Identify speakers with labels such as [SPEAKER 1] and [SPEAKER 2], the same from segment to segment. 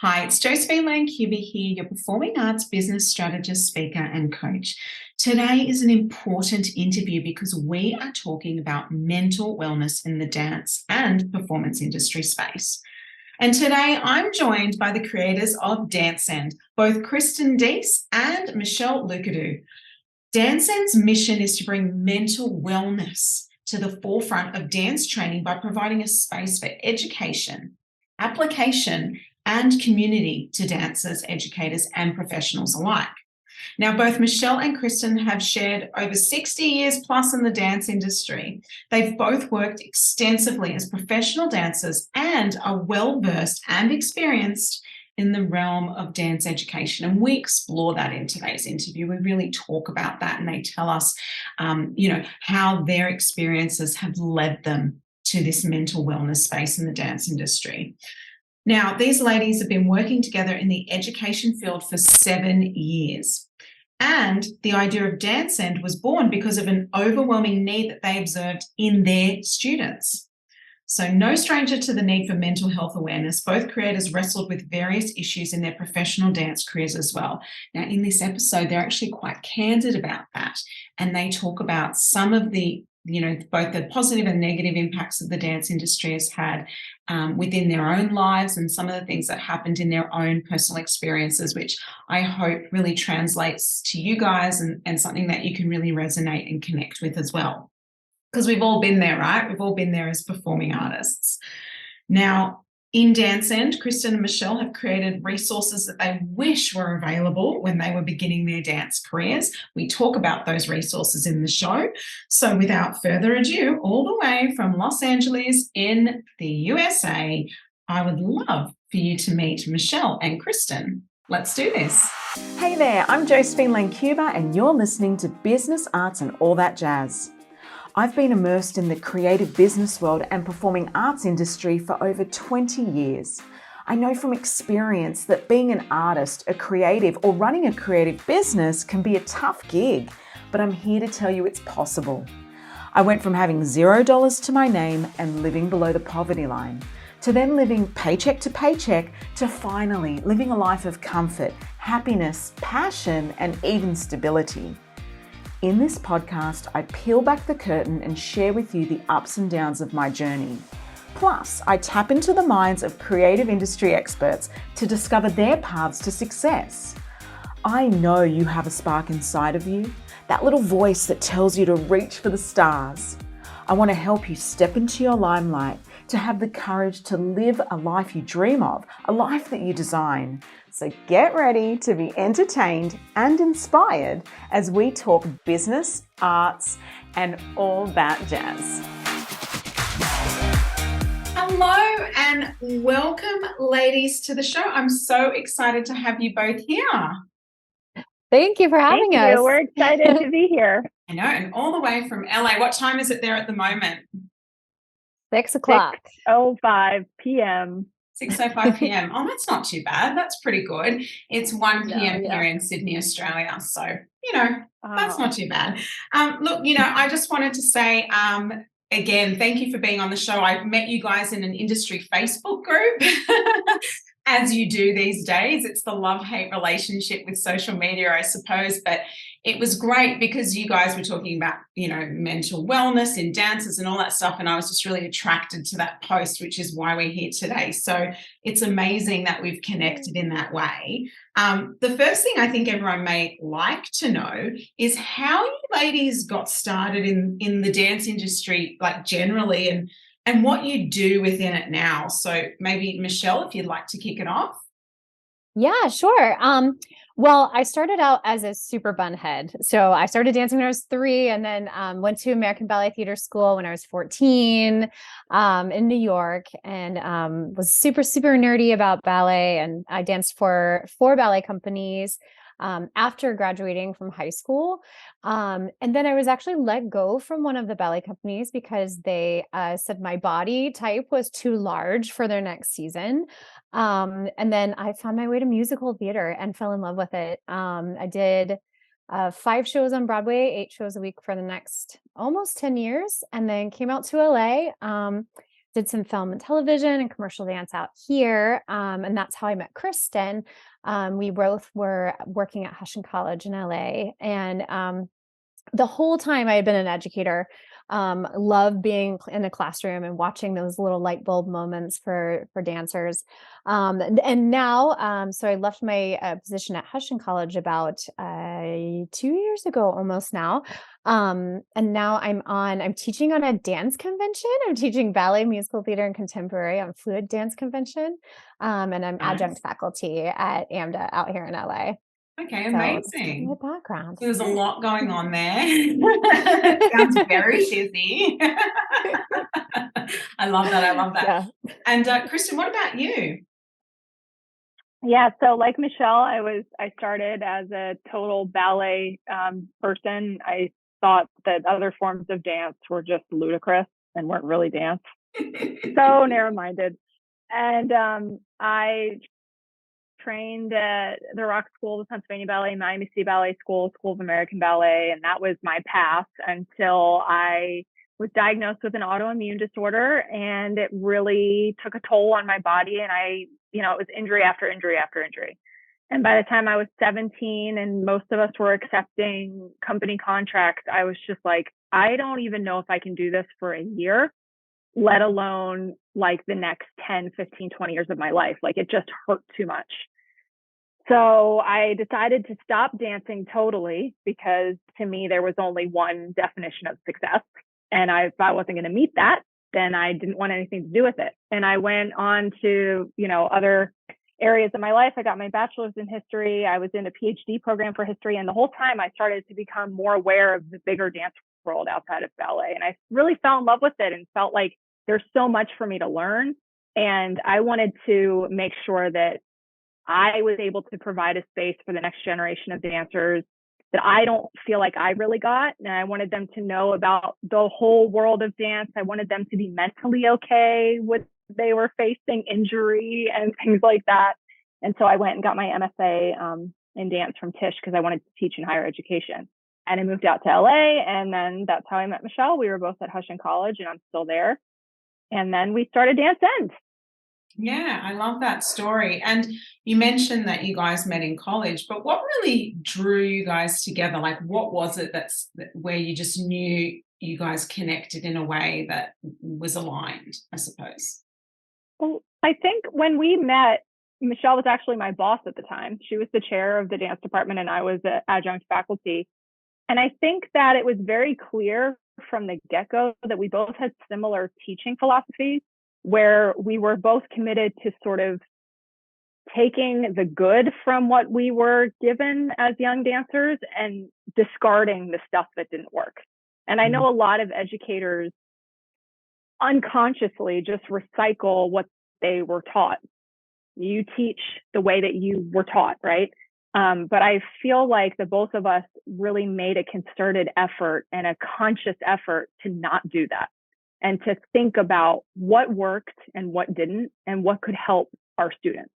[SPEAKER 1] Hi, it's Josephine Lancuba here, your performing arts business strategist, speaker, and coach. Today is an important interview because we are talking about mental wellness in the dance and performance industry space. And today I'm joined by the creators of Danscend, both Kristin Deiss and Michelle Loucadoux. Danscend's mission is to bring mental wellness to the forefront of dance training by providing a space for education, application, and community to dancers, educators, and professionals alike. Now, both Michelle and Kristen have shared over 60 years plus in the dance industry. They've both worked extensively as professional dancers and are well-versed and experienced in the realm of dance education. And we explore that in today's interview. We really talk about that, and they tell us, how their experiences have led them to this mental wellness space in the dance industry. Now, these ladies have been working together in the education field for 7 years. And the idea of Danscend was born because of an overwhelming need that they observed in their students. So no stranger to the need for mental health awareness, both creators wrestled with various issues in their professional dance careers as well. Now, in this episode, they're actually quite candid about that. And they talk about some of the both the positive and negative impacts that the dance industry has had within their own lives, and some of the things that happened in their own personal experiences, which I hope really translates to you guys and something that you can really resonate and connect with as well. Because we've all been there, right? We've all been there as performing artists. Now, in Danscend, Kristen and Michelle have created resources that they wish were available when they were beginning their dance careers. We talk about those resources in the show. So without further ado, all the way from Los Angeles in the USA, I would love for you to meet Michelle and Kristen. Let's do this.
[SPEAKER 2] Hey there, I'm Josephine Lancuba, and you're listening to Business, Arts and All That Jazz. I've been immersed in the creative business world and performing arts industry for over 20 years. I know from experience that being an artist, a creative, or running a creative business can be a tough gig, but I'm here to tell you it's possible. I went from having $0 to my name and living below the poverty line, to then living paycheck to paycheck, to finally living a life of comfort, happiness, passion, and even stability. In this podcast, I peel back the curtain and share with you the ups and downs of my journey. Plus, I tap into the minds of creative industry experts to discover their paths to success. I know you have a spark inside of you, that little voice that tells you to reach for the stars. I want to help you step into your limelight, to have the courage to live a life you dream of, a life that you design. So get ready to be entertained and inspired as we talk business, arts, and all that jazz.
[SPEAKER 1] Hello and welcome, ladies, to the show. I'm so excited to have you both here.
[SPEAKER 3] Thank you for having us.
[SPEAKER 4] We're excited to be here.
[SPEAKER 1] I know, and all the way from LA. What time is it there at the moment?
[SPEAKER 3] 6 o'clock.
[SPEAKER 4] 6:05 p.m.
[SPEAKER 1] 6:05 p.m. Oh, that's not too bad. That's pretty good. It's 1 p.m. here in Sydney, Australia. So, that's not too bad. Look, I just wanted to say, again, thank you for being on the show. I met you guys in an industry Facebook group. As you do these days. It's the love-hate relationship with social media, I suppose. But it was great because you guys were talking about, mental wellness in dancers and all that stuff. And I was just really attracted to that post, which is why we're here today. So it's amazing that we've connected in that way. The first thing I think everyone may like to know is how you ladies got started in the dance industry, like generally, and what you do within it now. So maybe Michelle, if you'd like to kick it off.
[SPEAKER 3] Yeah, sure. Well, I started out as a super bunhead. So I started dancing when I was 3 and then went to American Ballet Theater School when I was 14 in New York, and was super, super nerdy about ballet. And I danced for 4 ballet companies after graduating from high school. And then I was actually let go from one of the ballet companies because they said my body type was too large for their next season. And then I found my way to musical theater and fell in love with it. I did 5 shows on Broadway, 8 shows a week for the next almost 10 years, and then came out to LA. did some film and television and commercial dance out here. And that's how I met Kristen. We both were working at Huston College in LA. And the whole time I had been an educator, loved being in the classroom and watching those little light bulb moments for dancers. And now, so I left my position at Huston College about 2 years ago, almost now. And now I'm teaching on a dance convention. I'm teaching ballet, musical theater, and contemporary on fluid dance convention. And I'm adjunct faculty at AMDA out here in LA.
[SPEAKER 1] Okay,
[SPEAKER 3] So that's
[SPEAKER 1] amazing.
[SPEAKER 3] my background.
[SPEAKER 1] There's a lot going on there. Sounds very busy. I love that. I love that.
[SPEAKER 3] Yeah.
[SPEAKER 1] And Kristen, what about you?
[SPEAKER 4] Yeah, so like Michelle, I started as a total ballet person. I thought that other forms of dance were just ludicrous and weren't really dance. So narrow-minded. And I trained at the Rock School of Pennsylvania Ballet, Miami City Ballet School, School of American Ballet, and that was my path until I was diagnosed with an autoimmune disorder, and it really took a toll on my body. And it was injury after injury after injury. And by the time I was 17 and most of us were accepting company contracts, I was just like, I don't even know if I can do this for a year, let alone like the next 10, 15, 20 years of my life. Like it just hurt too much. So I decided to stop dancing totally because to me, there was only one definition of success. And if I wasn't going to meet that, then I didn't want anything to do with it. And I went on to, other areas of my life. I got my bachelor's in history. I was in a PhD program for history. And the whole time I started to become more aware of the bigger dance world outside of ballet. And I really fell in love with it and felt like there's so much for me to learn. And I wanted to make sure that I was able to provide a space for the next generation of dancers that I don't feel like I really got. And I wanted them to know about the whole world of dance. I wanted them to be mentally okay with they were facing injury and things like that. And so I went and got my MFA in dance from Tisch because I wanted to teach in higher education. And I moved out to LA, and then that's how I met Michelle. We were both at Huston College, and I'm still there. And then we started Danscend.
[SPEAKER 1] Yeah, I love that story. And you mentioned that you guys met in college, but what really drew you guys together? Like, what was it where you just knew you guys connected in a way that was aligned, I suppose?
[SPEAKER 4] Well, I think when we met, Michelle was actually my boss at the time. She was the chair of the dance department, and I was an adjunct faculty. And I think that it was very clear from the get-go that we both had similar teaching philosophies, where we were both committed to sort of taking the good from what we were given as young dancers and discarding the stuff that didn't work. And I know a lot of educators unconsciously just recycle what they were taught. You teach the way that you were taught, right? But I feel like the both of us really made a concerted effort and a conscious effort to not do that, and to think about what worked and what didn't, and what could help our students.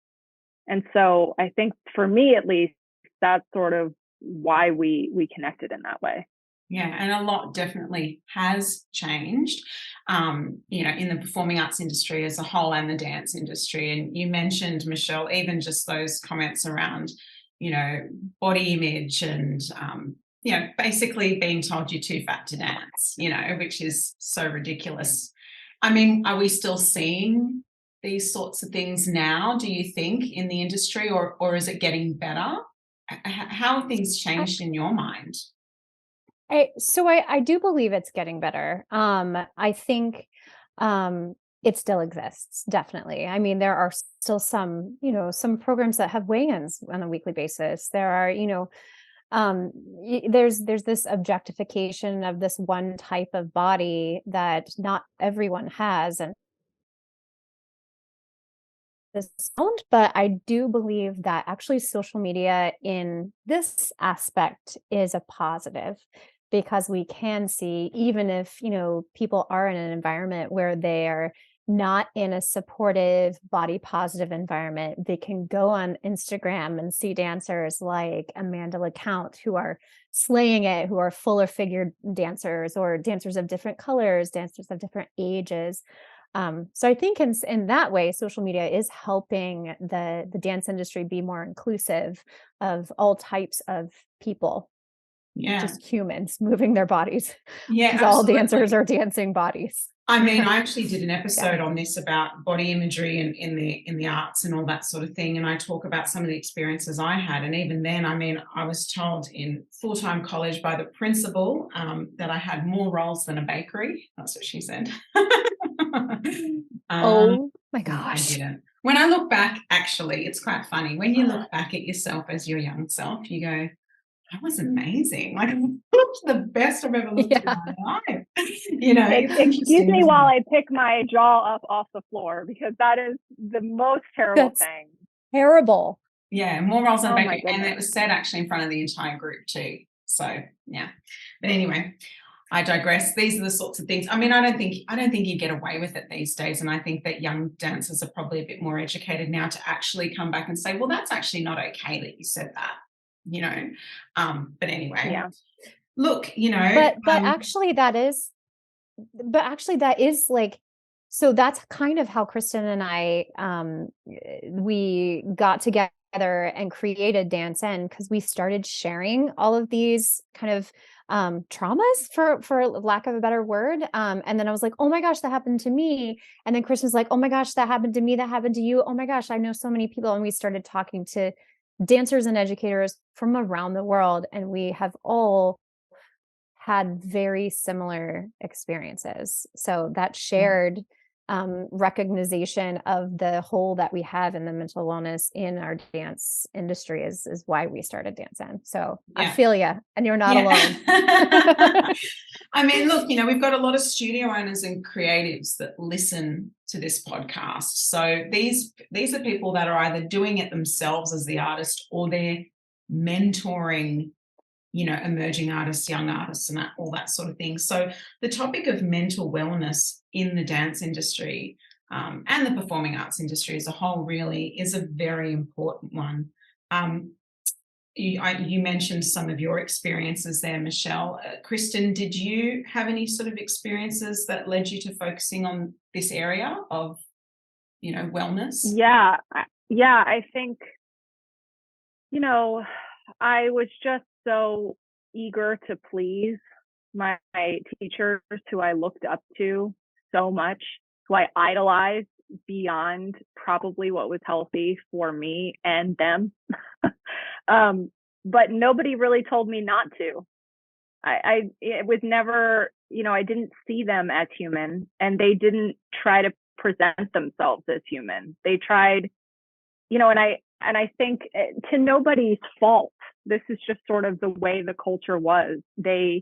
[SPEAKER 4] And so I think for me, at least, that's sort of why we connected in that way.
[SPEAKER 1] Yeah, and a lot definitely has changed, in the performing arts industry as a whole and the dance industry. And you mentioned, Michelle, even just those comments around, body image and, basically being told you're too fat to dance, which is so ridiculous. I mean, are we still seeing these sorts of things now, do you think, in the industry, or is it getting better? How have things changed in your mind?
[SPEAKER 3] So I do believe it's getting better. I think it still exists, definitely. I mean, there are still some programs that have weigh-ins on a weekly basis. There are, there's this objectification of this one type of body that not everyone has, and this sound, but I do believe that actually social media in this aspect is a positive, because we can see, even if, people are in an environment where they're not in a supportive, body positive environment, they can go on Instagram and see dancers like Amanda LeCount who are slaying it, who are fuller figured dancers, or dancers of different colors, dancers of different ages. So I think in that way, social media is helping the dance industry be more inclusive of all types of people,
[SPEAKER 1] Yeah.
[SPEAKER 3] just humans moving their bodies,
[SPEAKER 1] Yeah,
[SPEAKER 3] because all dancers
[SPEAKER 1] absolutely.
[SPEAKER 3] are dancing bodies.
[SPEAKER 1] I mean, I actually did an episode on this about body imagery and in the arts and all that sort of thing. And I talk about some of the experiences I had. And even then, I mean, I was told in full-time college by the principal that I had more roles than a bakery. That's what she said.
[SPEAKER 3] Oh my
[SPEAKER 1] I
[SPEAKER 3] gosh.
[SPEAKER 1] didn't. When I look back, actually, it's quite funny. When you look back at yourself as your young self, you go, that was amazing. Like, the best I've ever looked in my life. You know, it's
[SPEAKER 4] Excuse me
[SPEAKER 1] interesting,
[SPEAKER 4] while
[SPEAKER 1] isn't it?
[SPEAKER 4] I pick my jaw up off the floor, because that is the most terrible
[SPEAKER 3] That's
[SPEAKER 4] thing.
[SPEAKER 3] terrible.
[SPEAKER 1] Yeah, more roles than
[SPEAKER 4] Oh my
[SPEAKER 1] bakery. And it
[SPEAKER 4] goodness.
[SPEAKER 1] was said actually in front of the entire group too. So yeah. But anyway, I digress. These are the sorts of things. I mean, I don't think you get away with it these days. And I think that young dancers are probably a bit more educated now to actually come back and say, well, that's actually not okay that you said that, you know. But anyway,
[SPEAKER 4] Yeah.
[SPEAKER 1] look, you know,
[SPEAKER 3] But actually that is like, so that's kind of how Kristen and I we got together and created Danscend, because we started sharing all of these kind of traumas, for lack of a better word. And then I was like, oh my gosh, that happened to me. And then Kristen's like, oh my gosh, that happened to me, that happened to you. Oh my gosh, I know so many people. And we started talking to dancers and educators from around the world, and we have all had very similar experiences. So that shared recognition of the hole that we have in the mental wellness in our dance industry is why we started Danscend. So I feel you, and you're not alone.
[SPEAKER 1] I mean, look, you know, we've got a lot of studio owners and creatives that listen to this podcast. So these are people that are either doing it themselves as the artist, or they're mentoring, you know, emerging artists, young artists, and all that sort of thing. So the topic of mental wellness in the dance industry and the performing arts industry as a whole really is a very important one. You mentioned some of your experiences there, Michelle. Kristen, did you have any sort of experiences that led you to focusing on this area of, you know, wellness?
[SPEAKER 4] Yeah. I think, you know, I was just so eager to please my teachers, who I looked up to so much, who I idolized beyond probably what was healthy for me and them. But nobody really told me not to. It was never, you know, I didn't see them as human, and they didn't try to present themselves as human. They tried, you know, and I think, to nobody's fault, this is just sort of the way the culture was. The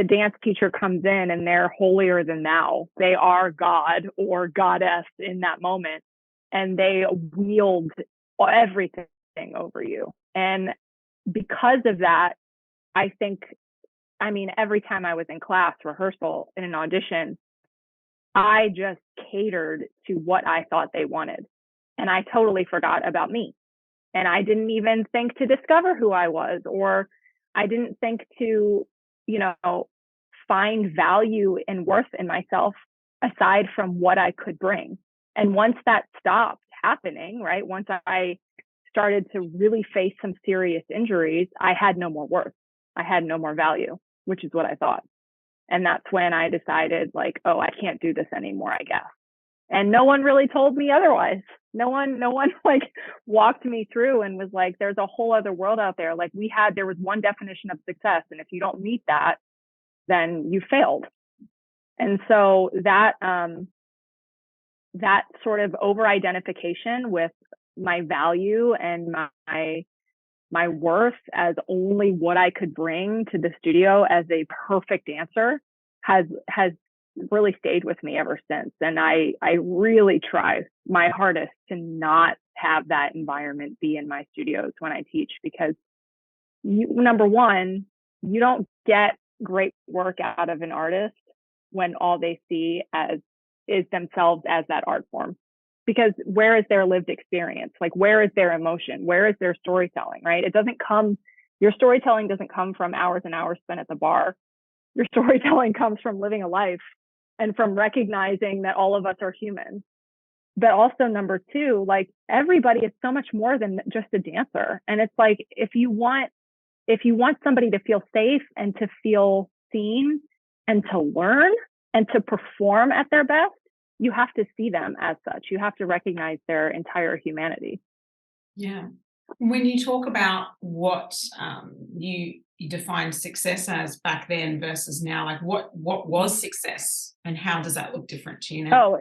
[SPEAKER 4] dance teacher comes in and they're holier than thou. They are God or goddess in that moment, and they wield everything over you. And because of that, I think, I mean, every time I was in class, rehearsal, in an audition, I just catered to what I thought they wanted. And I totally forgot about me. And I didn't even think to discover who I was, or I didn't think to, you know, find value and worth in myself aside from what I could bring. And once that stopped happening, right, once I started to really face some serious injuries, I had no more worth. I had no more value, which is what I thought. And that's when I decided, like, oh, I can't do this anymore, I guess. And no one really told me otherwise. No one like walked me through and was like, there's a whole other world out there. Like, there was one definition of success, and if you don't meet that, then you failed. And so that sort of over identification with my value and my worth as only what I could bring to the studio as a perfect dancer has really stayed with me ever since. And I really try my hardest to not have that environment be in my studios when I teach, because number one, you don't get great work out of an artist when all they see is themselves as that art form. Because where is their lived experience? Like, where is their emotion? Where is their storytelling, right? Your storytelling doesn't come from hours and hours spent at the bar. Your storytelling comes from living a life and from recognizing that all of us are human. But also number two, like everybody is so much more than just a dancer. And it's like, if you want somebody to feel safe and to feel seen and to learn and to perform at their best, you have to see them as such. You have to recognize their entire humanity.
[SPEAKER 1] Yeah. When you talk about what you defined success as back then versus now, like what was success and how does that look different to you now?
[SPEAKER 4] Oh,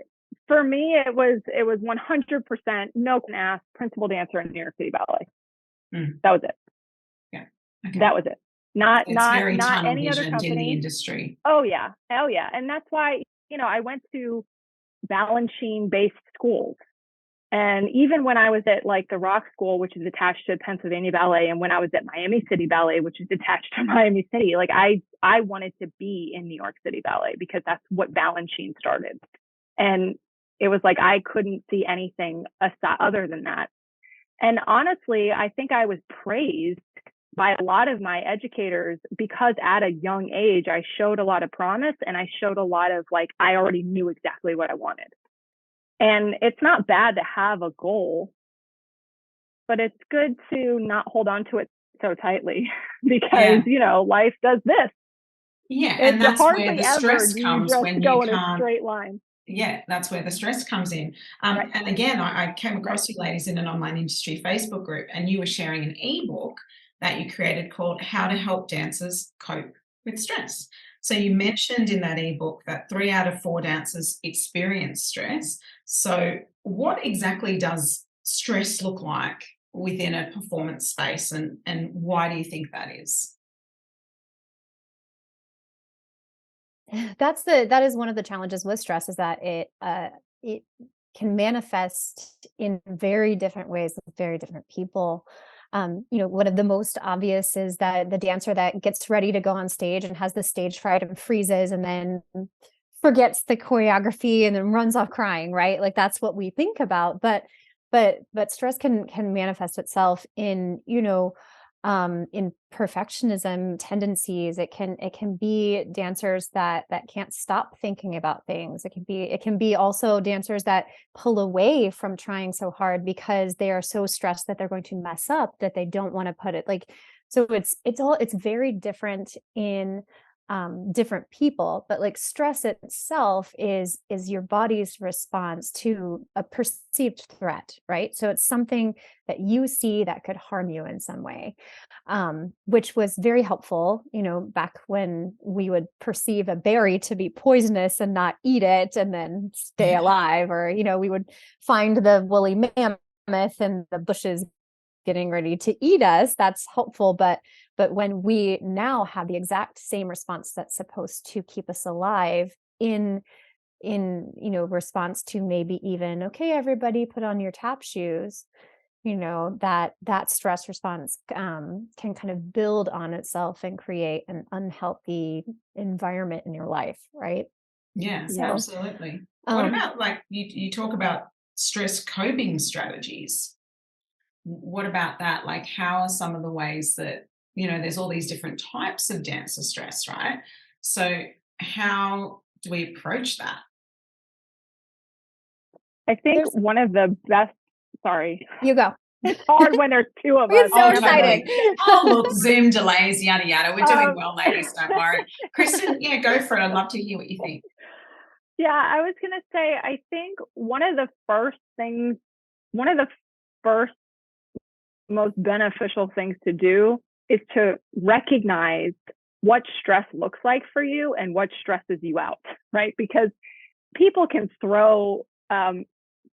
[SPEAKER 4] for me, it was 100% no ass principal dancer in New York City Ballet. That was it.
[SPEAKER 1] Yeah. Okay.
[SPEAKER 4] That was it. Not
[SPEAKER 1] very
[SPEAKER 4] any other
[SPEAKER 1] tunnel-visioned in the
[SPEAKER 4] company.
[SPEAKER 1] industry.
[SPEAKER 4] Oh yeah. And that's why, I went to Balanchine-based schools. And even when I was at like the Rock School, which is attached to Pennsylvania Ballet, and when I was at Miami City Ballet, which is attached to Miami City, like I wanted to be in New York City Ballet because that's what Balanchine started. And it was like I couldn't see anything other than that. And honestly, I think I was praised by a lot of my educators because at a young age, I showed a lot of promise and I showed a lot of like, I already knew exactly what I wanted. And it's not bad to have a goal, but it's good to not hold on to it so tightly because, life does this.
[SPEAKER 1] Yeah.
[SPEAKER 4] It's
[SPEAKER 1] And that's where the
[SPEAKER 4] ever
[SPEAKER 1] stress
[SPEAKER 4] do you
[SPEAKER 1] comes
[SPEAKER 4] just
[SPEAKER 1] when you
[SPEAKER 4] go in a
[SPEAKER 1] can't.
[SPEAKER 4] straight line.
[SPEAKER 1] Yeah, that's where the stress comes in.
[SPEAKER 4] Right.
[SPEAKER 1] And again, I came across you ladies in an online industry Facebook group, and you were sharing an ebook that you created called How to Help Dancers Cope with Stress. So you mentioned in that ebook that 3 out of 4 dancers experience stress. So what exactly does stress look like within a performance space, and why do you think that is?
[SPEAKER 3] That is one of the challenges with stress, is that it can manifest in very different ways with very different people. One of the most obvious is that the dancer that gets ready to go on stage and has the stage fright and freezes and then forgets the choreography and then runs off crying, right? Like that's what we think about. But stress can manifest itself in perfectionism tendencies. It can be dancers that can't stop thinking about things. It can be also dancers that pull away from trying so hard because they are so stressed that they're going to mess up that they don't want to put it like. So it's very different in different people, but like stress itself is your body's response to a perceived threat, right? So it's something that you see that could harm you in some way, which was very helpful, back when we would perceive a berry to be poisonous and not eat it and then stay alive, or we would find the woolly mammoth in the bushes getting ready to eat us. That's helpful, but when we now have the exact same response that's supposed to keep us alive in response to maybe even, okay, everybody put on your tap shoes, that stress response can kind of build on itself and create an unhealthy environment in your life, right?
[SPEAKER 1] Yes,
[SPEAKER 4] Yeah.
[SPEAKER 1] absolutely. What about like you talk about stress coping strategies? What about that? Like, how are some of the ways that, there's all these different types of dancer stress, right? So how do we approach that?
[SPEAKER 4] I think one of the best, sorry.
[SPEAKER 3] You go.
[SPEAKER 4] It's hard when there's two of
[SPEAKER 3] We're
[SPEAKER 4] us.
[SPEAKER 3] so excited.
[SPEAKER 1] Oh, look, Zoom delays, yada, yada. We're doing well, ladies. Don't worry. Kristen, yeah, go for it. I'd love to hear what you think.
[SPEAKER 4] Yeah, I was going to say, I think one of the first most beneficial things to do is to recognize what stress looks like for you and what stresses you out, right? Because people can throw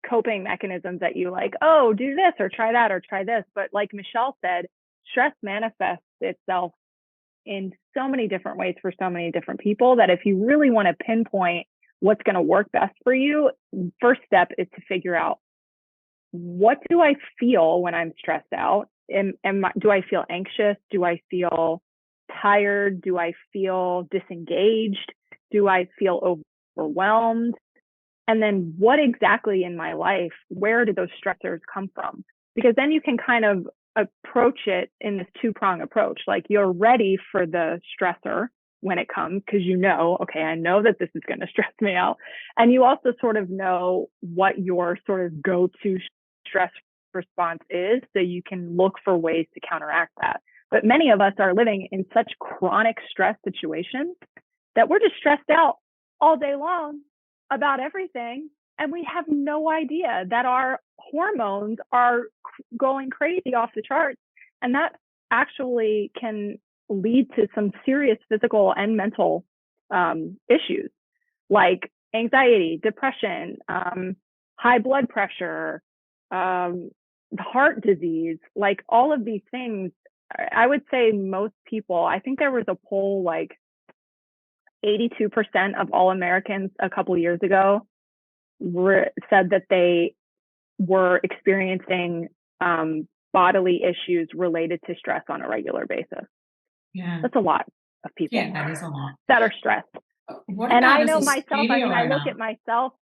[SPEAKER 4] coping mechanisms at you like, oh, do this or try that or try this. But like Michelle said, stress manifests itself in so many different ways for so many different people that if you really want to pinpoint what's going to work best for you, first step is to figure out, what do I feel when I'm stressed out? Do I feel anxious? Do I feel tired? Do I feel disengaged? Do I feel overwhelmed? And then what exactly in my life, where do those stressors come from? Because then you can kind of approach it in this 2-prong approach. Like you're ready for the stressor when it comes, because okay, I know that this is going to stress me out. And you also sort of know what your sort of go-to stress response is, so you can look for ways to counteract that. But many of us are living in such chronic stress situations that we're just stressed out all day long about everything. And we have no idea that our hormones are going crazy off the charts. And that actually can lead to some serious physical and mental issues like anxiety, depression, high blood pressure, heart disease, like all of these things. I would say most people, I think there was a poll like 82% of all Americans a couple years ago said that they were experiencing bodily issues related to stress on a regular basis.
[SPEAKER 1] Yeah.
[SPEAKER 4] That's a lot of people.
[SPEAKER 1] Yeah, that is a lot.
[SPEAKER 4] That are stressed.
[SPEAKER 1] What
[SPEAKER 4] and
[SPEAKER 1] about
[SPEAKER 4] I know
[SPEAKER 1] as a
[SPEAKER 4] myself, I
[SPEAKER 1] studio
[SPEAKER 4] mean, I
[SPEAKER 1] owner?
[SPEAKER 4] look at myself.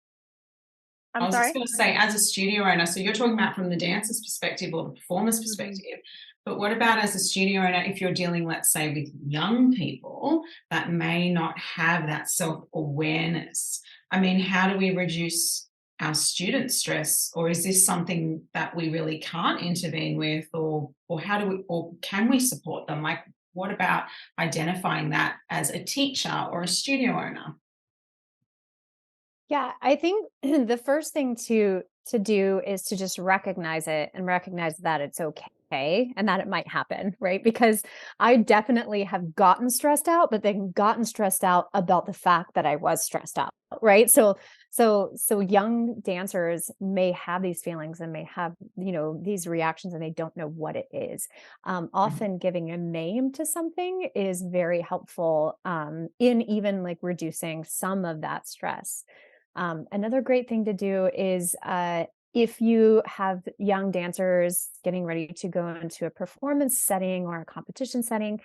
[SPEAKER 1] I was just going to say, as a studio owner, so you're talking about from the dancer's perspective or the performer's perspective, but what about as a studio owner, if you're dealing, let's say, with young people that may not have that self-awareness? I mean, how do we reduce our student stress, or is this something that we really can't intervene with, or how do we, or can we support them? Like, what about identifying that as a teacher or a studio owner?
[SPEAKER 3] Yeah, I think the first thing to do is to just recognize it and recognize that it's okay and that it might happen, right? Because I definitely have gotten stressed out, but then gotten stressed out about the fact that I was stressed out, right? So young dancers may have these feelings and may have, these reactions, and they don't know what it is. Often giving a name to something is very helpful in even like reducing some of that stress. Another great thing to do is if you have young dancers getting ready to go into a performance setting or a competition setting,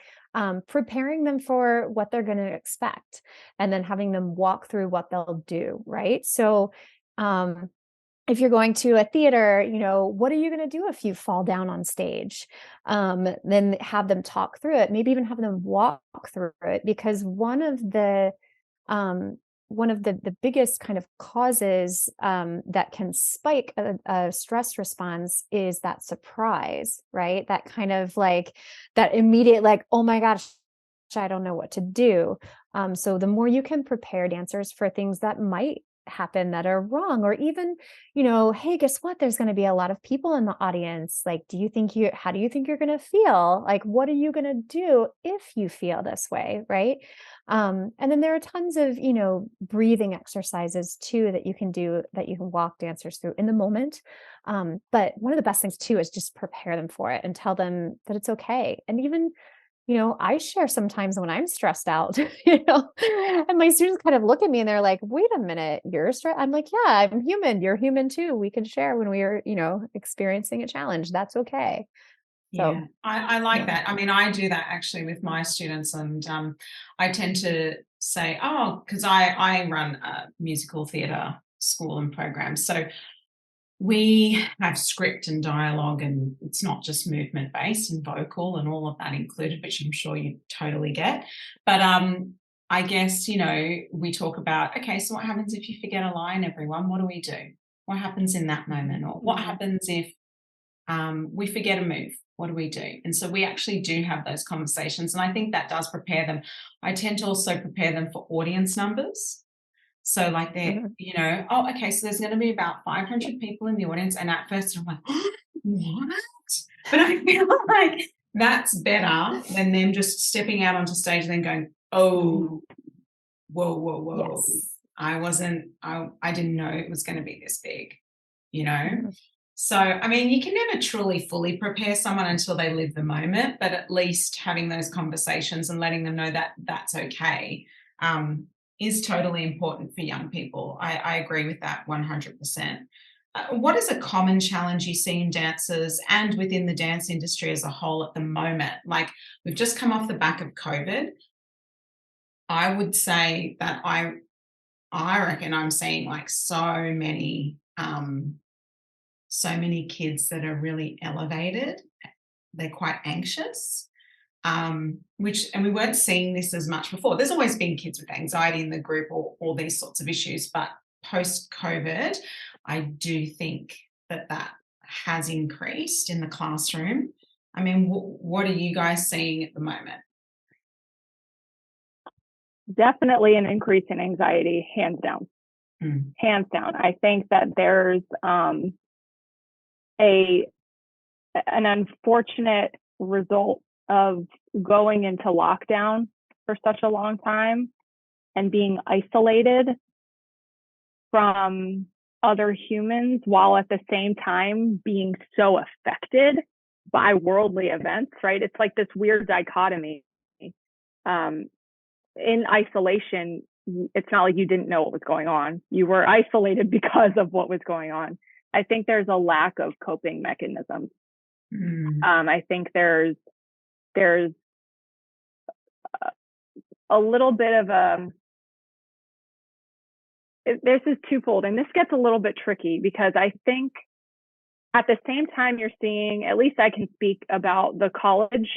[SPEAKER 3] preparing them for what they're going to expect and then having them walk through what they'll do, right? So if you're going to a theater, what are you going to do if you fall down on stage? Then have them talk through it, maybe even have them walk through it, because one of the biggest kind of causes that can spike a stress response is that surprise, right? That kind of like that immediate, like, oh my gosh, I don't know what to do. So the more you can prepare dancers for things that might happen that are wrong, or even, hey, guess what? There's going to be a lot of people in the audience. Like, how do you think you're going to feel? Like, what are you going to do if you feel this way? Right. And then there are tons of, breathing exercises too, that you can do, that you can walk dancers through in the moment. But one of the best things too, is just prepare them for it and tell them that it's okay. And even, I share sometimes when I'm stressed out, and my students kind of look at me and they're like, wait a minute, you're stressed. I'm like, yeah, I'm human. You're human too. We can share when we are, experiencing a challenge. That's okay.
[SPEAKER 1] Yeah,
[SPEAKER 3] So
[SPEAKER 1] I like
[SPEAKER 3] yeah.
[SPEAKER 1] that. I mean, I do that actually with my students, and I tend to say, because I run a musical theatre school and program. So we have script and dialogue, and it's not just movement based and vocal and all of that included, which I'm sure you totally get. But I guess, we talk about, okay, so what happens if you forget a line, everyone? What do we do? What happens in that moment? Or what happens if we forget a move? What do we do? And so we actually do have those conversations. And I think that does prepare them. I tend to also prepare them for audience numbers. So like they're, okay, so there's going to be about 500 people in the audience. And at first I'm like, what? But I feel like that's better than them just stepping out onto stage and then going, oh, whoa.
[SPEAKER 3] Yes.
[SPEAKER 1] I didn't know it was going to be this big, So, I mean, you can never truly fully prepare someone until they live the moment, but at least having those conversations and letting them know that that's okay is totally important for young people. I agree with that 100%. What is a common challenge you see in dancers and within the dance industry as a whole at the moment? Like, we've just come off the back of COVID. I would say that I reckon I'm seeing like so many kids that are really elevated. They're quite anxious. and we weren't seeing this as much before. There's always been kids with anxiety in the group or all these sorts of issues, but post-COVID, I do think that has increased in the classroom. I mean, what are you guys seeing at the moment?
[SPEAKER 4] Definitely an increase in anxiety, hands down. Hands down. I think that there's an unfortunate result of going into lockdown for such a long time and being isolated from other humans while at the same time being so affected by worldly events, right? It's like this weird dichotomy. In isolation, it's not like you didn't know what was going on. You were isolated because of what was going on. I think there's a lack of coping mechanisms. I think there's a little bit of this is twofold, and this gets a little bit tricky because I think at the same time you're seeing, at least I can speak about the college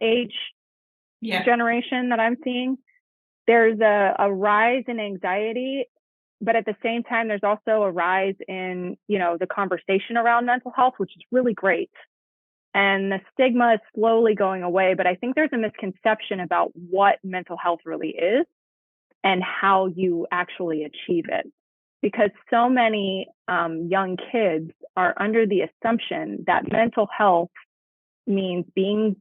[SPEAKER 4] age generation that I'm seeing, there's a rise in anxiety, but at the same time, there's also a rise in, the conversation around mental health, which is really great. And the stigma is slowly going away, but I think there's a misconception about what mental health really is and how you actually achieve it. Because so many young kids are under the assumption that mental health means being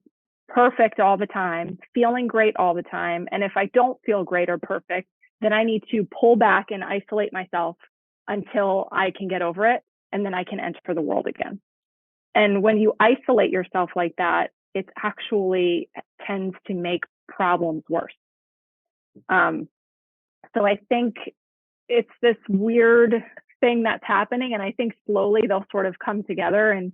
[SPEAKER 4] perfect all the time, feeling great all the time. And if I don't feel great or perfect, then I need to pull back and isolate myself until I can get over it. And then I can enter the world again. And when you isolate yourself like that, it actually tends to make problems worse. So I think it's this weird thing that's happening. And I think slowly they'll sort of come together. And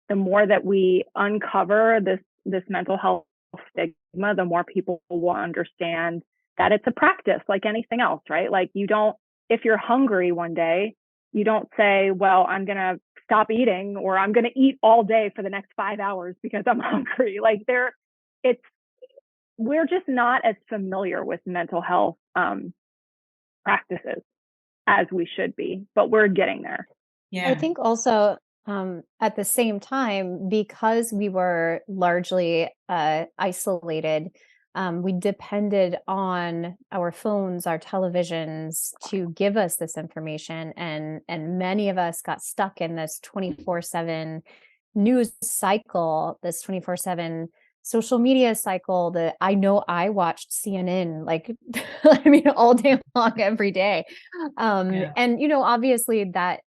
[SPEAKER 4] the more that we uncover this mental health stigma, the more people will understand that it's a practice like anything else, right? Like if you're hungry one day, you don't say, well, I'm going to stop eating or I'm going to eat all day for the next 5 hours because I'm hungry. Like we're just not as familiar with mental health practices as we should be, but we're getting there.
[SPEAKER 3] Yeah. I think also at the same time, because we were largely isolated, we depended on our phones, our televisions to give us this information. And many of us got stuck in this 24/7 news cycle, this 24/7 social media cycle that I know I watched CNN, all day long, every day. And, obviously that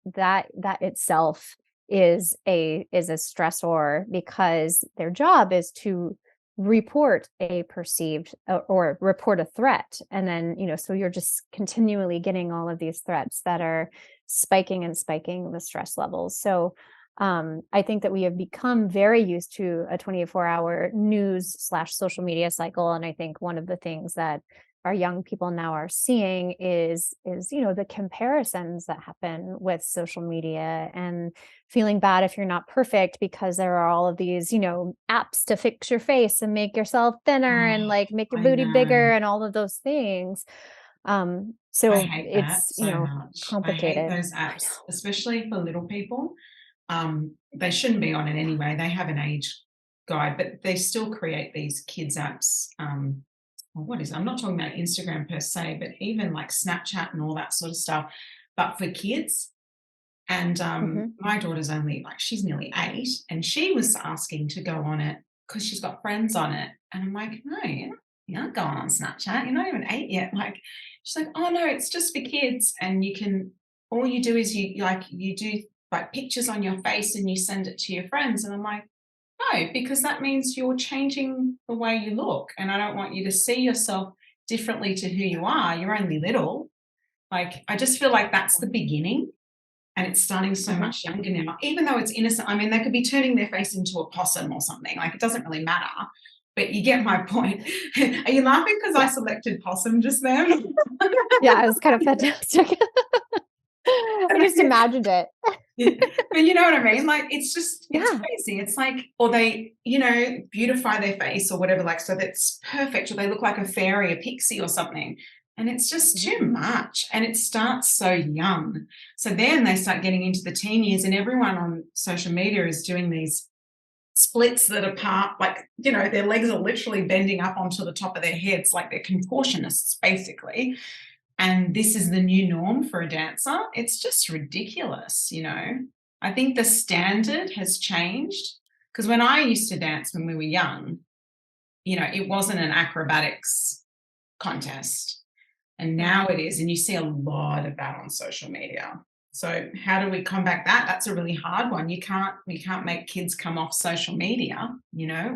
[SPEAKER 3] itself is a stressor because their job is to report a perceived or report a threat. And then, so you're just continually getting all of these threats that are spiking the stress levels. So I think that we have become very used to a 24-hour news/social media cycle. And I think one of the things that our young people now are seeing is the comparisons that happen with social media and feeling bad if you're not perfect because there are all of these, apps to fix your face and make yourself thinner and make your booty bigger and all of those things. So
[SPEAKER 1] I hate
[SPEAKER 3] it's,
[SPEAKER 1] that so much.
[SPEAKER 3] complicated.
[SPEAKER 1] I hate those apps, especially for little people. They shouldn't be on it anyway. They have an age guide, but they still create these kids apps. I'm not talking about Instagram per se, but even like Snapchat and all that sort of stuff, but for kids. And my daughter's she's nearly 8 and she was asking to go on it because she's got friends on it. And I'm like, no, you're not going on Snapchat. You're not even 8 yet. She's like, oh no, it's just for kids. And all you do is you do pictures on your face and you send it to your friends. And I'm like, no, because that means you're changing the way you look. And I don't want you to see yourself differently to who you are. You're only little. I just feel like that's the beginning. And it's starting so much younger now, even though it's innocent. I mean, they could be turning their face into a possum or something. It doesn't really matter. But you get my point. Are you laughing because I selected possum just then?
[SPEAKER 3] Yeah, it was kind of fantastic. I just imagined it.
[SPEAKER 1] But you know what I mean? Like, it's
[SPEAKER 3] Yeah.
[SPEAKER 1] crazy. It's like, or they, beautify their face or whatever, like, so that's perfect, or they look like a fairy, a pixie or something. And it's just too much. And it starts so young. So then they start getting into the teen years, and everyone on social media is doing these splits that are part, like, their legs are literally bending up onto the top of their heads, like they're contortionists, basically. And this is the new norm for a dancer. It's just ridiculous, I think the standard has changed, because when I used to dance when we were young, it wasn't an acrobatics contest. And now it is. And you see a lot of that on social media. So how do we combat that? That's a really hard one. We can't make kids come off social media,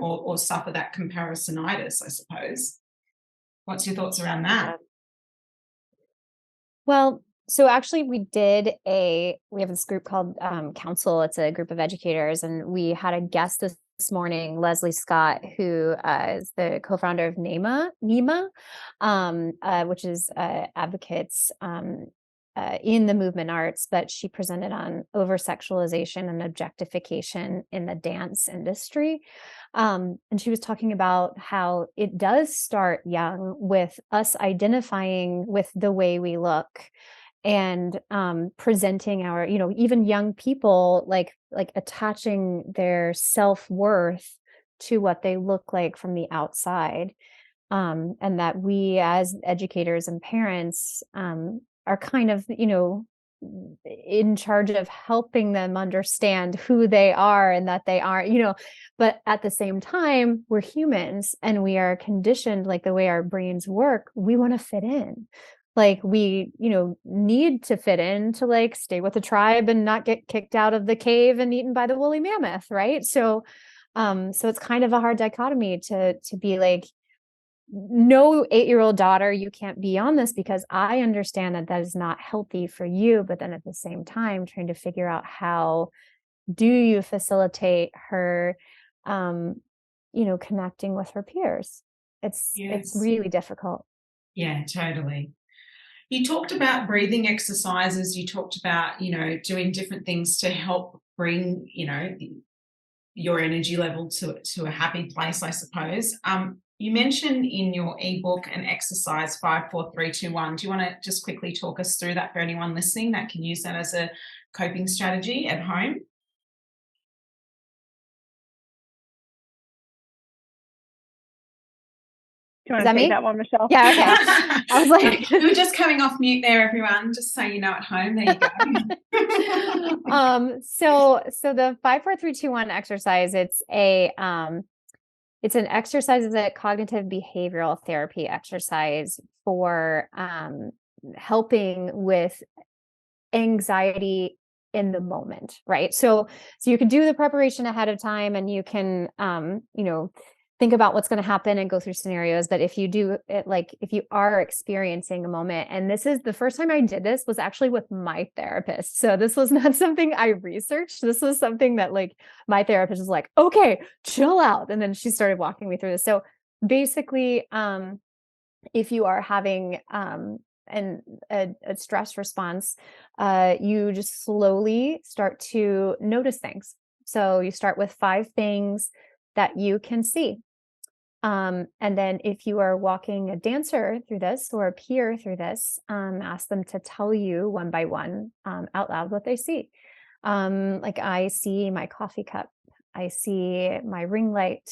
[SPEAKER 1] or suffer that comparisonitis, I suppose. What's your thoughts around that?
[SPEAKER 3] Well, so actually we have this group called Council. It's a group of educators, and we had a guest this morning, Leslie Scott, who is the co-founder of NEMA, which is advocates in the movement arts, but she presented on over-sexualization and objectification in the dance industry. And she was talking about how it does start young with us identifying with the way we look, and presenting our, even young people, like attaching their self-worth to what they look like from the outside. And that we as educators and parents are kind of, in charge of helping them understand who they are, and that they are, but at the same time, we're humans and we are conditioned, like the way our brains work. We want to fit in. Like we, need to fit in to like stay with the tribe and not get kicked out of the cave and eaten by the woolly mammoth. Right. So it's kind of a hard dichotomy to be like, no 8-year-old daughter, you can't be on this, because I understand that is not healthy for you. But then at the same time, trying to figure out how do you facilitate her, connecting with her peers. It's really difficult.
[SPEAKER 1] Yeah, totally. You talked about breathing exercises. You talked about, doing different things to help bring, your energy level to a happy place, I suppose. You mentioned in your ebook an exercise 5, 4, 3, 2, 1. Do you want to just quickly talk us through that for anyone listening that can use that as a coping strategy at home?
[SPEAKER 4] Do you want to take that one, Michelle?
[SPEAKER 3] Yeah, okay. I was like,
[SPEAKER 1] we were just coming off mute there, everyone, just so you know at home. There you
[SPEAKER 3] go. So the 5, 4, 3, 2, 1 exercise, it's an exercise, it's a cognitive behavioral therapy exercise for helping with anxiety in the moment, right? So you can do the preparation ahead of time, and you can, think about what's going to happen and go through scenarios. But if you do it, like if you are experiencing a moment, and this is the first time I did this was actually with my therapist. So this was not something I researched. This was something that like my therapist was like, okay, chill out. And then she started walking me through this. So basically, if you are having a stress response, you just slowly start to notice things. So you start with 5 things that you can see. And then if you are walking a dancer through this or a peer through this, ask them to tell you one by one out loud what they see. Like I see my coffee cup, I see my ring light,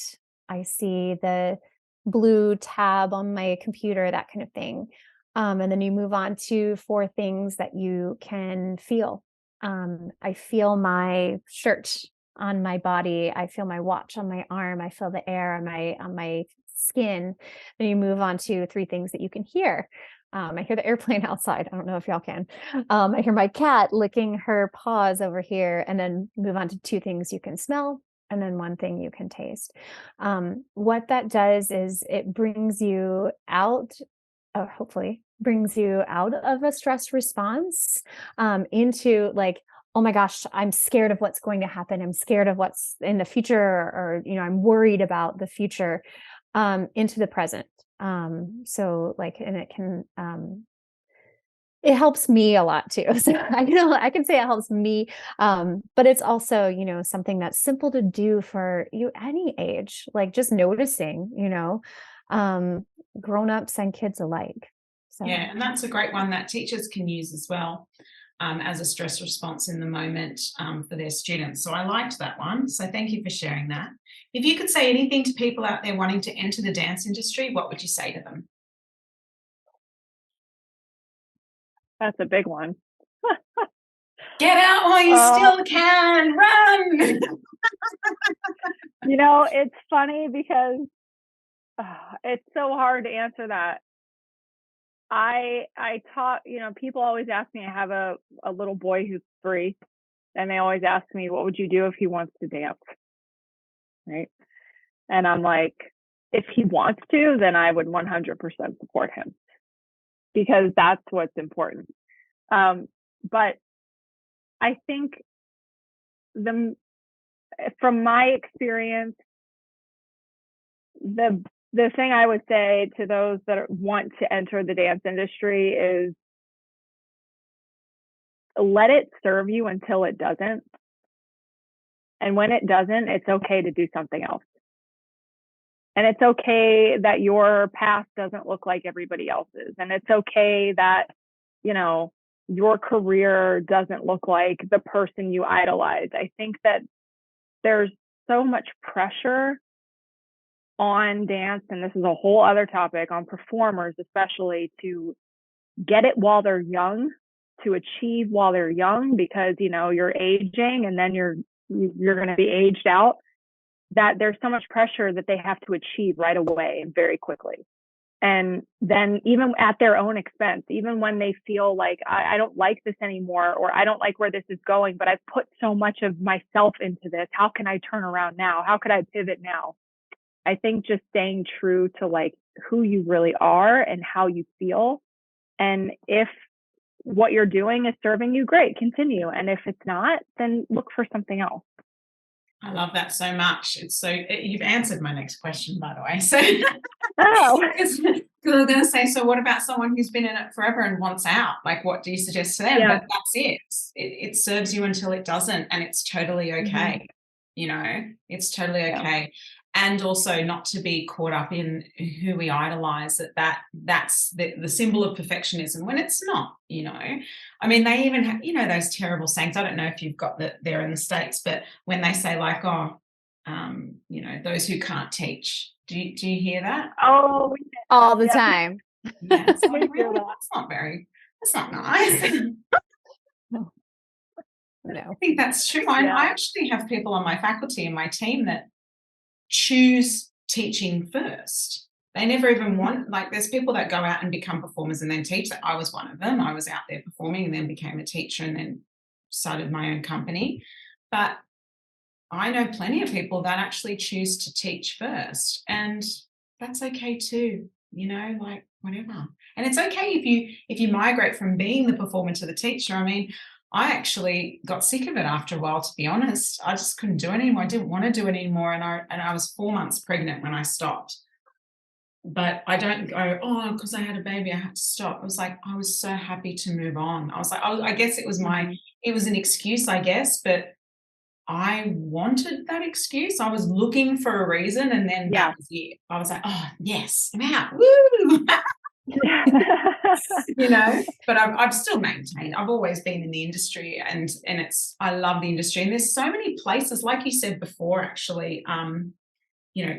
[SPEAKER 3] I see the blue tab on my computer, that kind of thing. And then you move on to 4 things that you can feel. I feel my shirt on my body, I feel my watch on my arm, I feel the air on my skin. Then you move on to 3 things that you can hear. I hear the airplane outside. I don't know if y'all can. I hear my cat licking her paws over here, and then move on to 2 things you can smell, and then 1 thing you can taste. What that does is it brings you out, or hopefully brings you out of a stress response into like, oh my gosh, I'm scared of what's going to happen. I'm scared of what's in the future, or, I'm worried about the future, into the present. So like, and it it helps me a lot too. So I can say it helps me. But it's also, something that's simple to do for you any age, like just noticing, grown-ups and kids alike. So
[SPEAKER 1] Yeah, and that's a great one that teachers can use as well, as a stress response in the moment, for their students. So I liked that one. So thank you for sharing that. If you could say anything to people out there wanting to enter the dance industry, what would you say to them?
[SPEAKER 4] That's a big one.
[SPEAKER 1] Get out while you still can. Run.
[SPEAKER 4] It's funny because it's so hard to answer that. I taught, people always ask me, I have a little boy who's 3, and they always ask me, what would you do if he wants to dance? Right. And I'm like, if he wants to, then I would 100% support him, because that's what's important. But I think from my experience, the thing I would say to those that want to enter the dance industry is, let it serve you until it doesn't. And when it doesn't, it's okay to do something else. And it's okay that your path doesn't look like everybody else's. And it's okay that, your career doesn't look like the person you idolize. I think that there's so much pressure on dance, and this is a whole other topic, on performers especially, to get it while they're young, to achieve while they're young, because you're aging and then you're going to be aged out, that there's so much pressure that they have to achieve right away and very quickly. And then even at their own expense, even when they feel like, I don't like this anymore, or I don't like where this is going, but I've put so much of myself into this, how can I turn around now? How could I pivot now? I think just staying true to like who you really are and how you feel. And if what you're doing is serving you, great, continue. And if it's not, then look for something else.
[SPEAKER 1] I love that so much. You've answered my next question, by the way. So because I was going to say, so what about someone who's been in it forever and wants out? Like, what do you suggest to them?
[SPEAKER 4] Yeah.
[SPEAKER 1] But that's it. It serves you until it doesn't, and it's totally okay. It's totally okay. And also not to be caught up in who we idolize, that's the symbol of perfectionism, when it's not. I mean, they even have, those terrible sayings. I don't know if you've got that there in the States, but when they say like, those who can't teach. Do you hear that?
[SPEAKER 4] Oh,
[SPEAKER 3] all the time.
[SPEAKER 1] Yeah, it's like, really? That's not nice.
[SPEAKER 3] No.
[SPEAKER 1] I think that's true. I actually have people on my faculty and my team that choose teaching first. They never even want, like, there's people that go out and become performers and then teach. I was one of them. I was out there performing and then became a teacher and then started my own company. But I know plenty of people that actually choose to teach first, and that's okay too, like whatever. And it's okay if you migrate from being the performer to the teacher. I mean, I actually got sick of it after a while, to be honest. I just couldn't do it anymore. I didn't want to do it anymore. And I was 4 months pregnant when I stopped. But I don't go, because I had a baby, I had to stop. I was like, I was so happy to move on. I was like, I guess it was an excuse, I guess, but I wanted that excuse. I was looking for a reason, and then that was it. I was like, oh yes, I'm out. Woo! But I've still maintained. I've always been in the industry, and I love the industry. And there's so many places, like you said before, actually.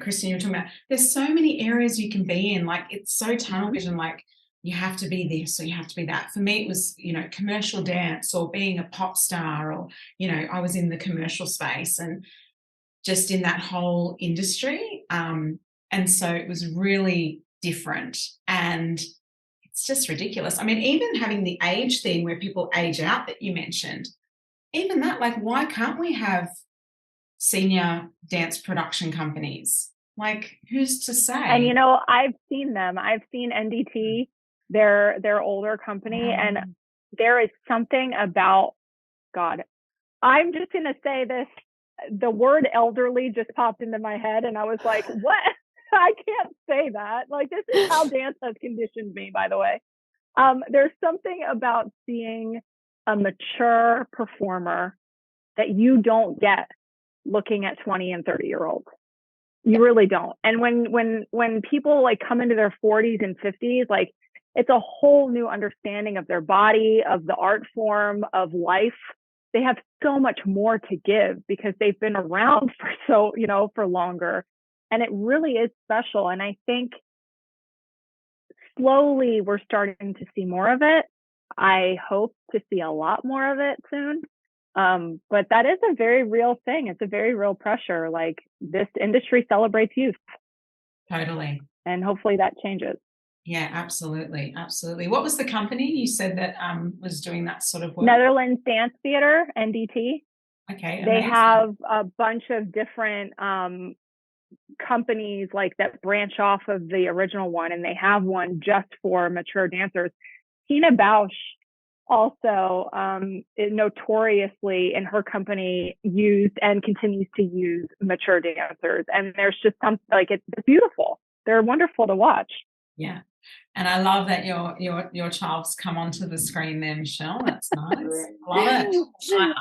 [SPEAKER 1] Kristen, you were talking about, there's so many areas you can be in. Like, it's so tunnel vision. Like, you have to be this or you have to be that. For me, it was, commercial dance or being a pop star, or, I was in the commercial space and just in that whole industry. And so it was really different, and it's just ridiculous. I mean, even having the age thing where people age out that you mentioned, even that, like, why can't we have senior dance production companies? Like, who's to say?
[SPEAKER 4] And I've seen them. I've seen NDT, their older company, and there is something about, God, I'm just gonna say this, the word elderly just popped into my head, and I was like, what? I can't say that. Like, this is how dance has conditioned me, by the way. There's something about seeing a mature performer that you don't get looking at 20 and 30-year-olds. You really don't. And when people like come into their 40s and 50s, like it's a whole new understanding of their body, of the art form, of life. They have so much more to give because they've been around for longer. And it really is special. And I think slowly we're starting to see more of it. I hope to see a lot more of it soon. But that is a very real thing. It's a very real pressure. Like this industry celebrates youth.
[SPEAKER 1] Totally.
[SPEAKER 4] And hopefully that changes.
[SPEAKER 1] Yeah, absolutely. Absolutely. What was the company you said that was doing that sort of work?
[SPEAKER 4] Netherlands Dance Theater, NDT.
[SPEAKER 1] Okay.
[SPEAKER 4] They
[SPEAKER 1] amazing.
[SPEAKER 4] have a bunch of different companies like that branch off of the original one, and they have one just for mature dancers. Tina Bausch also notoriously in her company used and continues to use mature dancers, and there's just something like it's beautiful. They're wonderful to watch.
[SPEAKER 1] Yeah. And I love that your child's come onto the screen there, Michelle. That's nice. Love it.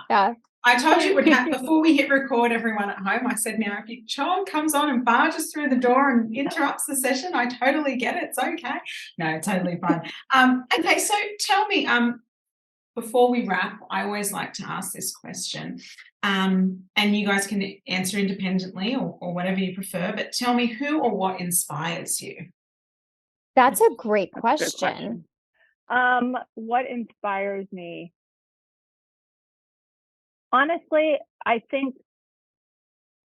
[SPEAKER 3] Yeah.
[SPEAKER 1] I told you it would happen before we hit record, everyone at home. I said, now, if your child comes on and barges through the door and interrupts the session, I totally get it. It's okay. No, totally fine. Okay, so tell me, before we wrap, I always like to ask this question, and you guys can answer independently or whatever you prefer, but tell me who or what inspires you?
[SPEAKER 3] That's a great
[SPEAKER 4] That's a good
[SPEAKER 3] question.
[SPEAKER 4] What inspires me? Honestly, I think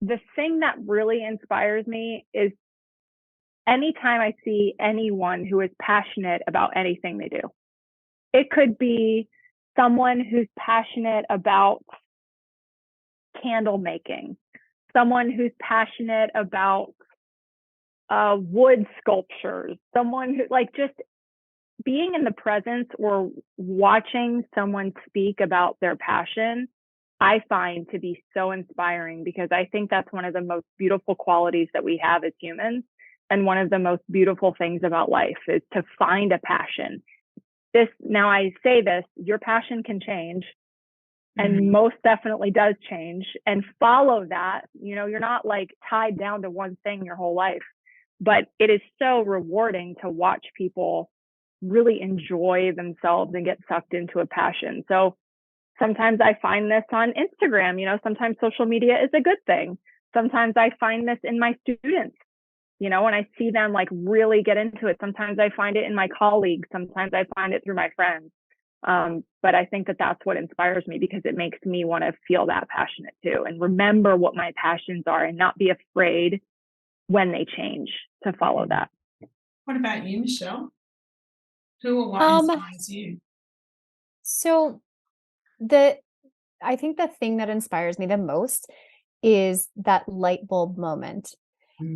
[SPEAKER 4] the thing that really inspires me is anytime I see anyone who is passionate about anything they do. It could be someone who's passionate about candle making, someone who's passionate about wood sculptures, someone who like just being in the presence or watching someone speak about their passion, I find to be so inspiring because I think that's one of the most beautiful qualities that we have as humans. And one of the most beautiful things about life is to find a passion. Now I say this, your passion can change and most definitely does change, and follow that. You're not like tied down to one thing your whole life, but it is so rewarding to watch people really enjoy themselves and get sucked into a passion. So sometimes I find this on Instagram, sometimes social media is a good thing. Sometimes I find this in my students, and I see them like really get into it. Sometimes I find it in my colleagues. Sometimes I find it through my friends. But I think that that's what inspires me because it makes me want to feel that passionate too and remember what my passions are and not be afraid when they change to follow that.
[SPEAKER 1] What about you, Michelle? Who or what inspires you?
[SPEAKER 3] So I think the thing that inspires me the most is that light bulb moment.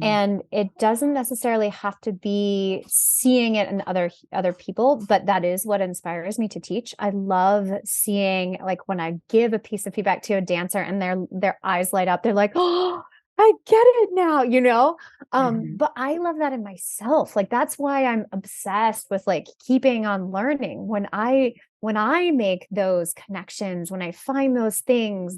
[SPEAKER 3] And it doesn't necessarily have to be seeing it in other people, but that is what inspires me to teach. I love seeing, like, when I give a piece of feedback to a dancer and their eyes light up, they're like, oh, I get it now, but I love that in myself. Like, that's why I'm obsessed with like keeping on learning. When I make those connections, when I find those things,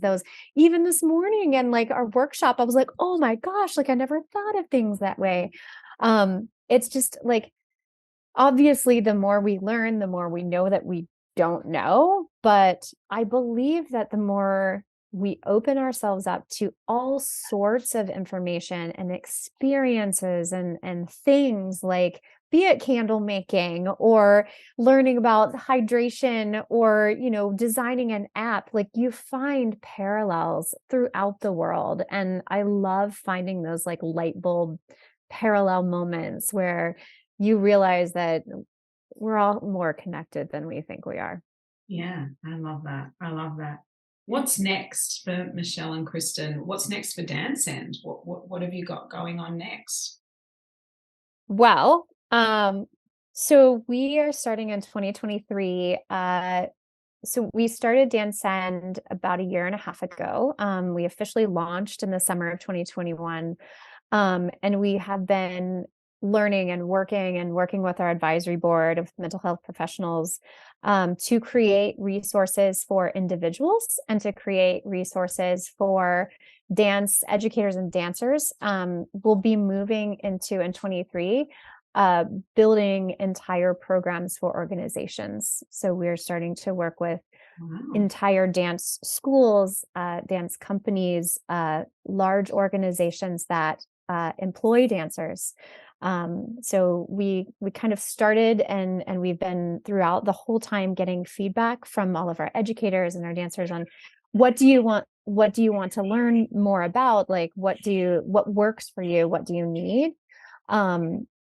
[SPEAKER 3] even this morning and like our workshop, I was like, oh my gosh, like I never thought of things that way. It's just like, obviously the more we learn, the more we know that we don't know. But I believe that the more we open ourselves up to all sorts of information and experiences and things, like be it candle making or learning about hydration or, designing an app, like you find parallels throughout the world. And I love finding those like light bulb parallel moments where you realize that we're all more connected than we think we are.
[SPEAKER 1] Yeah, I love that. I love that. What's next for Michelle and Kristen? What's next for Danscend? What have you got going on next?
[SPEAKER 3] Well, so we are starting in 2023. So we started Danscend about a year and a half ago. We officially launched in the summer of 2021. And we have been learning and working with our advisory board of mental health professionals to create resources for individuals and to create resources for dance educators and dancers. We'll be moving into in 23 building entire programs for organizations. So we're starting to work with entire dance schools, dance companies, large organizations that employ dancers. So we kind of started and we've been throughout the whole time getting feedback from all of our educators and our dancers on what do you want to learn more about? Like, what works for you? What do you need?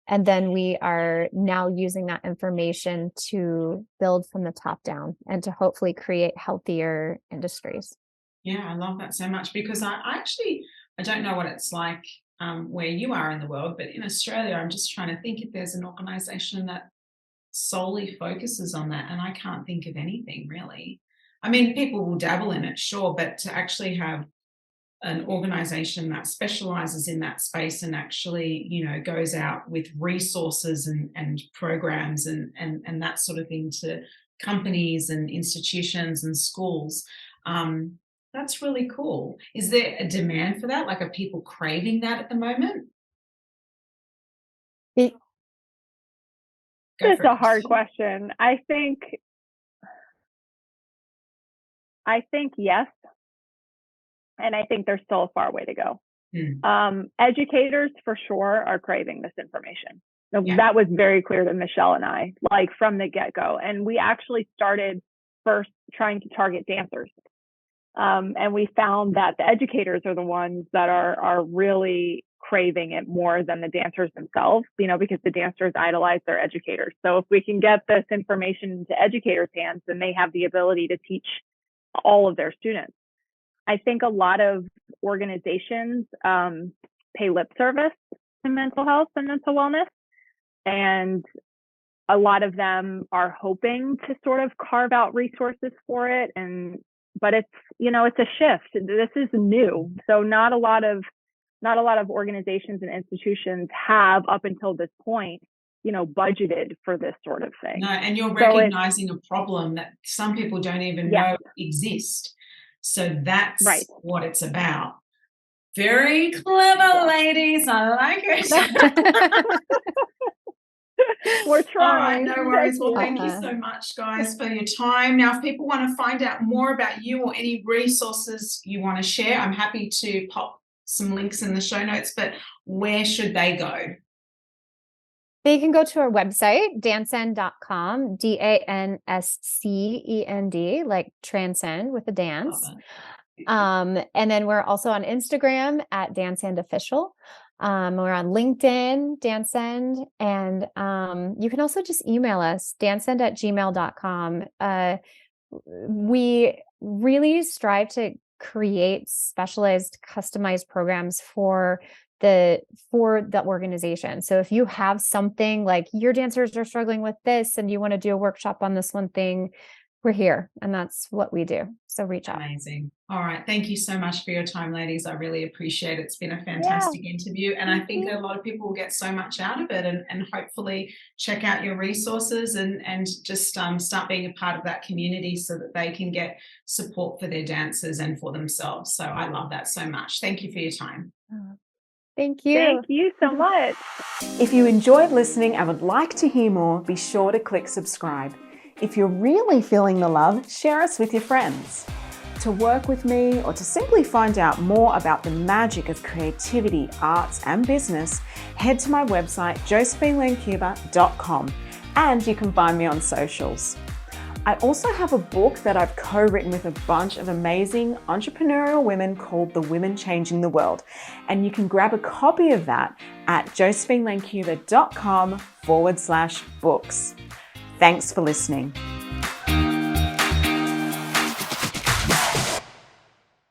[SPEAKER 3] And then we are now using that information to build from the top down and to hopefully create healthier industries.
[SPEAKER 1] Yeah, I love that so much, because I don't know what it's like where you are in the world, but in Australia, I'm just trying to think if there's an organization that solely focuses on that, and I can't think of anything really. I mean, people will dabble in it, sure, but to actually have an organization that specializes in that space and actually, goes out with resources and programs and that sort of thing to companies and institutions and schools. That's really cool. Is there a demand for that? Like, are people craving that at the moment?
[SPEAKER 3] It-
[SPEAKER 4] It's a hard question. I think yes. And I think there's still a far way to go. Educators for sure are craving this information. Yeah. That was very clear to Michelle and I, like from the get-go. And we actually started first trying to target dancers. And we found that the educators are the ones that are really craving it more than the dancers themselves, because the dancers idolize their educators. So if we can get this information into educators' hands, then they have the ability to teach all of their students. I think a lot of organizations pay lip service to mental health and mental wellness, and a lot of them are hoping to sort of carve out resources for it. But it's it's a shift. This is new, so not a lot of organizations and institutions have up until this point budgeted for this sort of thing.
[SPEAKER 1] No, and you're recognizing a problem that some people don't even know exists. So that's right. What it's about. Very clever, ladies. I like it.
[SPEAKER 4] We're trying.
[SPEAKER 1] All right, no worries. Well, thank you so much, guys, for your time. Now, if people want to find out more about you or any resources you want to share, I'm happy to pop some links in the show notes, but where should they go?
[SPEAKER 3] They can go to our website, danscend.com, DANSCEND, like transcend with a dance. And then we're also on Instagram at Danscend Official. We're on LinkedIn, Danscend, and you can also just email us, danscend@gmail.com. We really strive to create specialized, customized programs for the organization. So if you have something like your dancers are struggling with this and you want to do a workshop on this one thing, we're here, and that's what we do. So reach out.
[SPEAKER 1] Amazing. All right. Thank you so much for your time, ladies. I really appreciate it. It's been a fantastic interview, and I think a lot of people will get so much out of it, and hopefully check out your resources and just start being a part of that community so that they can get support for their dancers and for themselves. So I love that so much. Thank you for your time.
[SPEAKER 3] Thank you.
[SPEAKER 4] Thank you so much.
[SPEAKER 2] If you enjoyed listening and would like to hear more, be sure to click subscribe. If you're really feeling the love, share us with your friends. To work with me or to simply find out more about the magic of creativity, arts and business, head to my website josephinelancuba.com, and you can find me on socials. I also have a book that I've co-written with a bunch of amazing entrepreneurial women called The Women Changing the World, and you can grab a copy of that at josephinelancuba.com/books. Thanks for listening.